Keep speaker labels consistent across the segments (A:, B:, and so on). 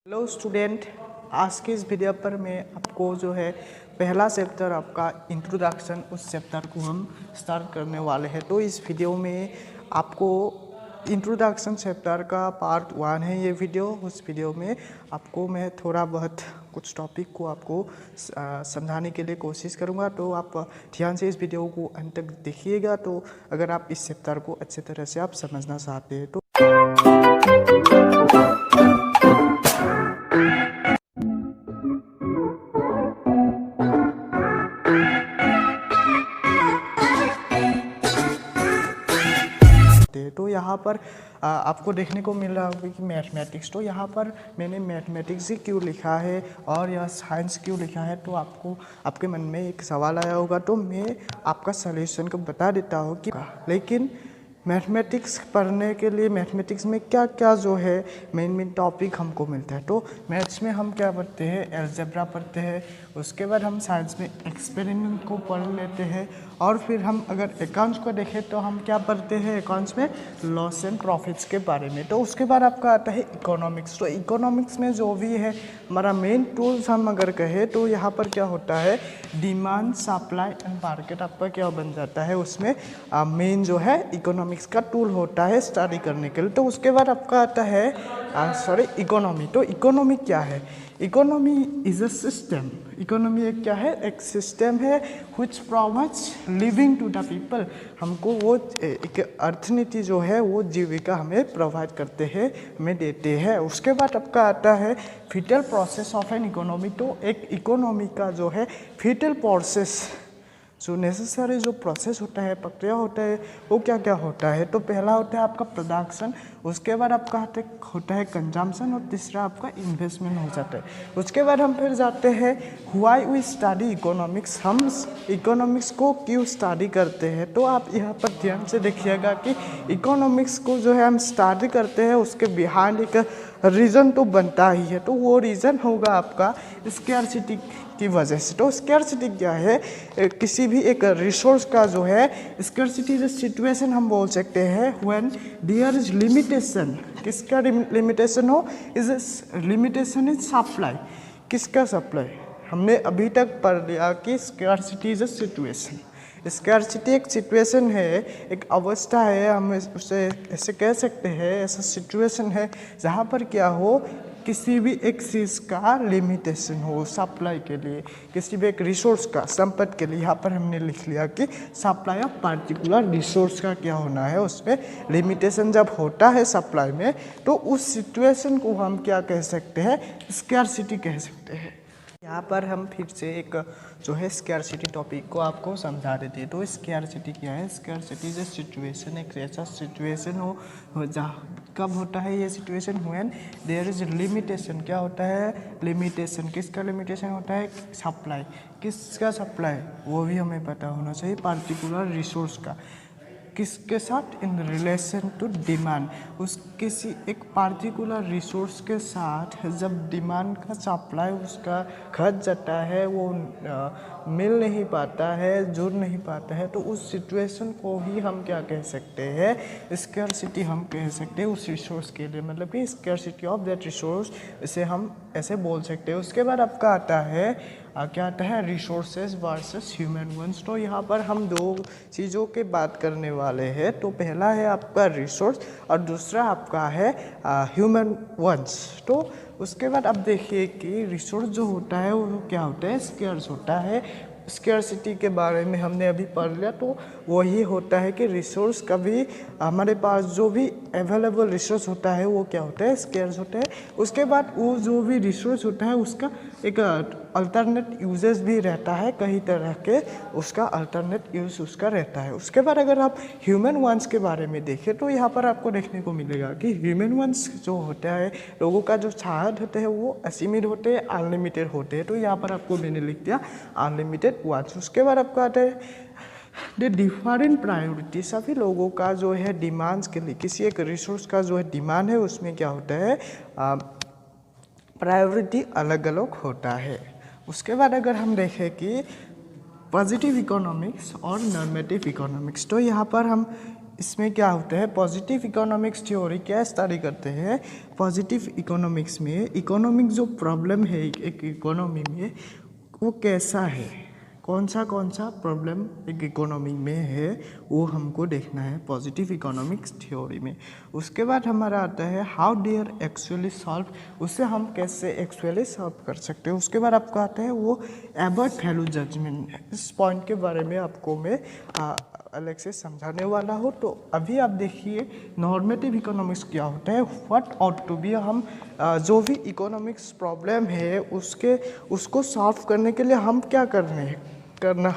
A: Hello student, आज के इस वीडियो पर मैं आपको जो है पहला चैप्टर आपका इंट्रोडक्शन उस चैप्टर को हम स्टार्ट करने वाले हैं। तो इस वीडियो में आपको इंट्रोडक्शन चैप्टर का पार्ट 1 है ये वीडियो। उस वीडियो में आपको मैं थोड़ा बहुत कुछ टॉपिक को आपको समझाने के लिए कोशिश करूँगा। तो आप ध्यान से इस वीडियो को अंत तक देखिएगा। तो अगर आप इस चैप्टर को अच्छी तरह से आप समझना चाहते हैं तो यहाँ पर आपको देखने को मिल रहा होगा कि मैथमेटिक्स। तो यहाँ पर मैंने मैथमेटिक्स ही क्यों लिखा है और यह साइंस क्यों लिखा है, तो आपके मन में एक सवाल आया होगा। तो मैं आपका सलूशन को बता देता हूँ कि लेकिन मैथमेटिक्स पढ़ने के लिए मैथमेटिक्स में क्या क्या जो है मेन टॉपिक हमको मिलता है। तो मैथ्स में हम क्या पढ़ते हैं, अलजेब्रा पढ़ते हैं। उसके बाद हम साइंस में एक्सपेरिमेंट को पढ़ लेते हैं। और फिर हम अगर अकाउंट्स को देखें तो हम क्या पढ़ते हैं, अकाउंट्स में लॉस एंड प्रॉफिट्स के बारे में। तो उसके बाद आपका आता है इकोनॉमिक्स। तो इकोनॉमिक्स में जो भी है हमारा मेन टूल्स हम अगर कहें तो यहाँ पर क्या होता है, डिमांड, सप्लाई एंड मार्केट आपका क्या बन जाता है, उसमें मेन जो है इकोनॉमिक्स का टूल होता है स्टडी करने के लिए। तो उसके बाद आपका आता है इकोनॉमी। तो इकोनॉमी क्या है, economy is a system. Economy एक क्या है, एक सिस्टम है which provides living to the people. हमको वो एक अर्थनीति जो है वो जीविका हमें प्रोवाइड करते हैं, हमें देते हैं। उसके बाद आपका आता है whittle process of an economy. तो एक इकोनॉमी का जो है विटल प्रोसेस, जो नेसेसरी जो प्रोसेस होता है, प्रक्रिया होता है, वो क्या क्या होता है। तो पहला होता है आपका प्रोडक्शन, उसके बाद आपका होता है कंजम्पशन और तीसरा आपका इन्वेस्टमेंट हो जाता है। उसके बाद हम फिर जाते हैं व्हाई वी स्टडी इकोनॉमिक्स। हम इकोनॉमिक्स को क्यों स्टडी करते हैं। तो आप यहाँ पर ध्यान से देखिएगा कि इकोनॉमिक्स को जो है हम स्टडी करते हैं, उसके बिहाइंड एक रीज़न तो बनता ही है। तो वो रीज़न होगा आपका स्कैरसिटी की वजह से। तो स्कैरसिटी क्या है, किसी भी एक रिसोर्स का जो है स्कैरसिटी इज सिचुएशन हम बोल सकते हैं व्हेन देयर इज लिमिटेशन। किसका लिमिटेशन हो, इज लिमिटेशन इज सप्लाई। किसका सप्लाई, हमने अभी तक पढ़ लिया कि scarcity is a situation. Scarcity एक सिचुएशन है, एक अवस्था है, हम उसे ऐसे कह सकते हैं, ऐसा सिचुएशन है जहाँ पर क्या हो, किसी भी एक चीज़ का लिमिटेशन हो सप्लाई के लिए, किसी भी एक रिसोर्स का, संपत्ति के लिए। यहाँ पर हमने लिख लिया कि सप्लाई ऑफ पार्टिकुलर रिसोर्स का क्या होना है, उसमें लिमिटेशन जब होता है सप्लाई में, तो उस सिचुएशन को हम क्या कह सकते हैं, स्कैरसिटी कह सकते हैं। यहाँ पर हम फिर से एक जो है स्कैरसिटी टॉपिक को आपको समझा देते हैं। तो स्कैरसिटी क्या है, स्कैरसिटी इज सिचुएशन, एक ऐसा सिचुएशन हो जहाँ कब होता है ये situation, when there is limitation. क्या होता है, लिमिटेशन। किसका लिमिटेशन होता है, सप्लाई। किसका सप्लाई, वो भी हमें पता होना चाहिए, पार्टिकुलर रिसोर्स का। किसके साथ, इन रिलेशन टू डिमांड। उस किसी एक पार्टिकुलर रिसोर्स के साथ जब डिमांड का सप्लाई उसका घट जाता है, वो मिल नहीं पाता है, जुड़ नहीं पाता है, तो उस सिचुएशन को ही हम क्या कह सकते हैं, स्कैरसिटी हम कह सकते हैं उस रिसोर्स के लिए। मतलब कि स्कैरसिटी ऑफ दैट रिसोर्स, इसे हम ऐसे बोल सकते हैं। उसके बाद आपका आता है क्या आता है, रिसोर्सेज वर्सेस ह्यूमन वंस। तो यहाँ पर हम दो चीज़ों के बात करने वाले हैं। तो पहला है आपका रिसोर्स और दूसरा आपका है ह्यूमन वंस। तो उसके बाद अब देखिए कि रिसोर्स जो होता है वो क्या होता है, स्कैर्स होता है। स्कैरसिटी के बारे में हमने अभी पढ़ लिया। तो वही होता है कि रिसोर्स कभी हमारे पास जो भी अवेलेबल रिसोर्स होता है वो क्या होता है, स्कैर्स होता है। उसके बाद वो जो भी रिसोर्स होता है उसका एक अल्टरनेट यूजेस भी रहता है, कई तरह के उसका अल्टरनेट यूज उसका रहता है। उसके बाद अगर आप ह्यूमन वंस के बारे में देखें तो यहाँ पर आपको देखने को मिलेगा कि ह्यूमन वंस जो होता है, लोगों का जो चाहत होते हैं वो असीमित होते हैं, अनलिमिटेड होते हैं। तो यहाँ पर आपको मैंने लिख दिया अनलिमिटेड वंस। उसके बाद आपका आता है द डिफरेंट प्रायोरिटी। सभी लोगों का जो है डिमांड्स के लिए, किसी एक रिसोर्स का जो है डिमांड है उसमें क्या होता है, प्रायोरिटी अलग अलग होता है। उसके बाद अगर हम देखें कि पॉजिटिव इकोनॉमिक्स और नॉर्मेटिव इकोनॉमिक्स, तो यहाँ पर हम इसमें क्या होता है, पॉजिटिव इकोनॉमिक्स थ्योरी क्या स्टडी करते हैं। पॉजिटिव इकोनॉमिक्स में इकोनॉमिक जो प्रॉब्लम है एक इकोनॉमी में वो कैसा है, कौन सा प्रॉब्लम एक इकोनॉमी में है वो हमको देखना है पॉजिटिव इकोनॉमिक्स थ्योरी में। उसके बाद हमारा आता है हाउ देयर एक्चुअली सॉल्व, उससे हम कैसे एक्चुअली सॉल्व कर सकते हैं। उसके बाद आपको आता है वो अबाउट वैल्यू जजमेंट। इस पॉइंट के बारे में आपको मैं अलग से समझाने वाला हूँ। तो अभी आप देखिए नॉर्मेटिव इकोनॉमिक्स क्या होता है, व्हाट आउट टू बी। हम जो भी इकोनॉमिक्स प्रॉब्लम है उसको सॉल्व करने के लिए हम क्या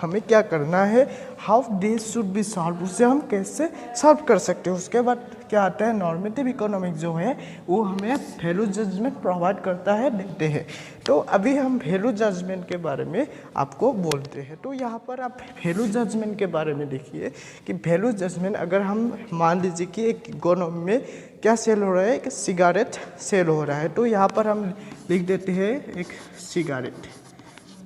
A: हमें क्या करना है, how this should be solve, उससे हम कैसे सॉल्व कर सकते हैं। उसके बाद क्या आता है, नॉर्मेटिव इकोनॉमिक्स जो है वो हमें वैल्यू जजमेंट प्रोवाइड करता है, देते हैं। तो अभी हम वैल्यू जजमेंट के बारे में आपको बोलते हैं। तो यहाँ पर आप वैल्यू जजमेंट के बारे में देखिए कि वैल्यू जजमेंट अगर हम मान लीजिए कि एक इकोनॉमी में क्या सेल हो रहा है, एक सिगारेट सेल हो रहा है। तो यहाँ पर हम लिख देते हैं एक सिगारेट।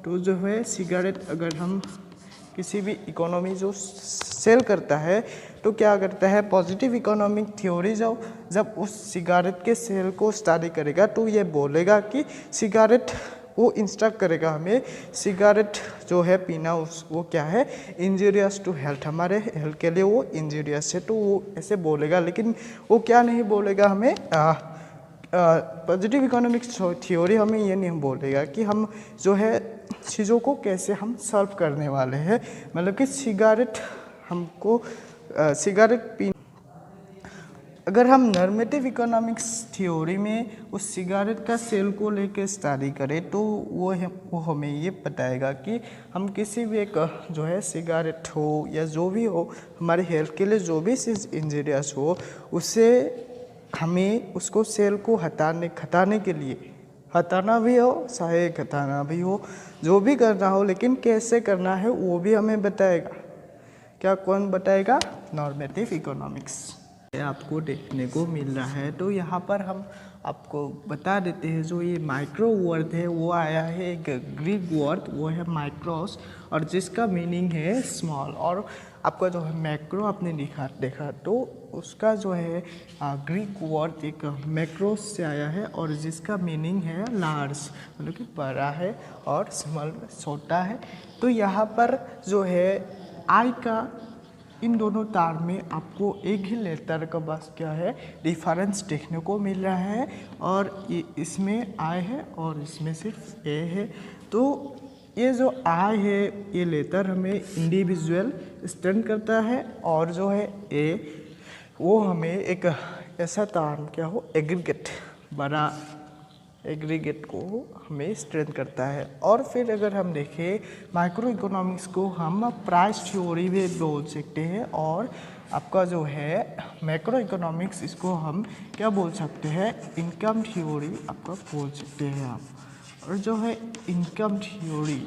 A: तो जो है सिगारेट अगर हम किसी भी इकोनॉमी जो सेल करता है तो क्या करता है, पॉजिटिव इकोनॉमिक थ्योरी जब उस सिगारेट के सेल को स्टडी करेगा तो ये बोलेगा कि सिगारेट, वो इंस्ट्रक्ट करेगा हमें सिगारेट जो है पीना वो क्या है, इंजूरियस टू हेल्थ, हमारे हेल्थ के लिए वो इंजूरियस है। तो वो ऐसे बोलेगा, लेकिन वो क्या नहीं बोलेगा हमें, पॉजिटिव इकोनॉमिक्स थ्योरी हमें ये नहीं बोलेगा कि हम जो है चीज़ों को कैसे हम सॉल्व करने वाले हैं। मतलब कि सिगारेट पी, अगर हम नॉर्मेटिव इकोनॉमिक्स थ्योरी में उस सिगारेट का सेल को लेके स्टडी करें तो वो हमें ये बताएगा कि हम किसी भी एक जो है सिगारेट हो या जो भी हो हमारे हेल्थ के लिए जो भी चीज़ इंजूरियस हो, उससे हमें उसको सेल को हटाने के लिए, हटाना भी हो चाहे घटाना भी हो, जो भी करना हो, लेकिन कैसे करना है वो भी हमें बताएगा। क्या कौन बताएगा, नॉर्मेटिव इकोनॉमिक्स आपको देखने को मिल रहा है। तो यहाँ पर हम आपको बता देते हैं जो ये माइक्रो वर्ड है वो आया है एक ग्रीक वर्ड, वो है माइक्रोस, और जिसका मीनिंग है स्मॉल। और आपका जो है मैक्रो आपने देखा तो उसका जो है ग्रीक वर्ड एक मैक्रोस से आया है और जिसका मीनिंग है लार्ज, मतलब कि बड़ा है, और स्मॉल छोटा है। तो यहाँ पर जो है आई का इन दोनों तार में आपको एक ही लेटर का बस क्या है डिफरेंस देखने को मिल रहा है, और ये इसमें आई है और इसमें सिर्फ ए है। तो ये जो आई है ये लेटर हमें इंडिविजुअल स्टैंड करता है, और जो है ए वो हमें एक ऐसा तार क्या हो एग्रीगेट, बड़ा एग्रीगेट को हमें स्ट्रेंथ करता है। और फिर अगर हम देखें माइक्रो इकोनॉमिक्स को हम प्राइस थ्योरी भी बोल सकते हैं, और आपका जो है मैक्रो इकोनॉमिक्स इसको हम क्या बोल सकते हैं, इनकम थ्योरी आपका बोल सकते हैं आप। और जो है इनकम थ्योरी,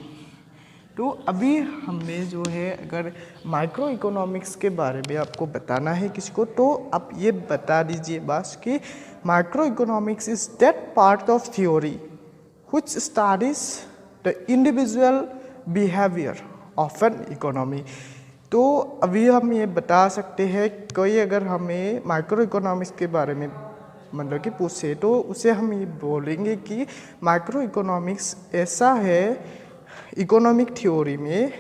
A: तो अभी हमें जो है अगर माइक्रो इकोनॉमिक्स के बारे में आपको बताना है किसी को, तो आप ये बता दीजिए बस कि micro economics is that part of theory which studies the individual behaviour of an economy. तो अभी हम ये बता सकते हैं कोई अगर हमें माइक्रो इकोनॉमिक्स के बारे में मतलब कि पूछे तो उसे हम ये बोलेंगे कि माइक्रो इकोनॉमिक्स ऐसा है इकोनॉमिक थ्योरी में,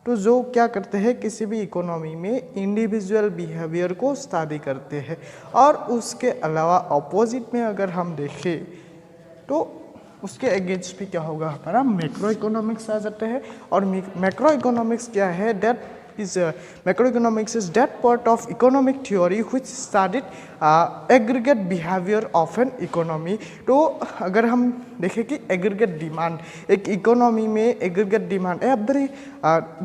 A: तो जो क्या करते हैं किसी भी इकोनॉमी में इंडिविजुअल बिहेवियर को स्टडी करते हैं। और उसके अलावा ऑपोजिट में अगर हम देखें तो उसके अगेंस्ट भी क्या होगा, हमारा मैक्रो इकोनॉमिक्स आ जाता है। और मैक्रो इकोनॉमिक्स क्या है, that is macro economics is that part of economic theory which studied aggregate behaviour of an economy. तो अगर हम देखें कि एग्रीगेट डिमांड, एक इकोनॉमी में aggregate demand, every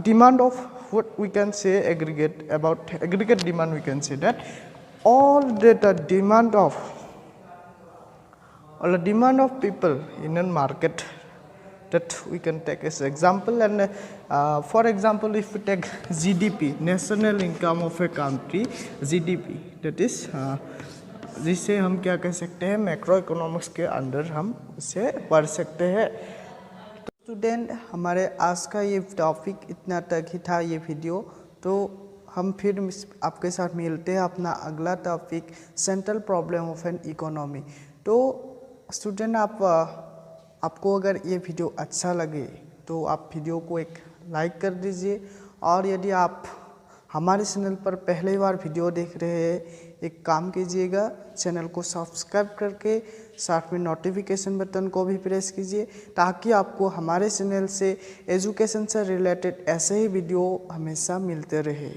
A: demand of what we can say aggregate, about aggregate demand we can say that all the demand of people in a market, that we can take as example. And for example, if we take GDP, national income of a country, GDP, that is जिसे हम क्या कह सकते हैं macro economics के अंदर हम उसे पढ़ सकते हैं। तो स्टूडेंट, हमारे आज का ये टॉपिक इतना तक ही था ये वीडियो। तो हम फिर आपके साथ मिलते हैं अपना अगला topic, central problem of an economy. तो स्टूडेंट, आपको अगर ये वीडियो अच्छा लगे तो आप वीडियो को एक लाइक कर दीजिए, और यदि आप हमारे चैनल पर पहली बार वीडियो देख रहे हैं, एक काम कीजिएगा, चैनल को सब्सक्राइब करके साथ में नोटिफिकेशन बटन को भी प्रेस कीजिए, ताकि आपको हमारे चैनल से एजुकेशन से रिलेटेड ऐसे ही वीडियो हमेशा मिलते रहे।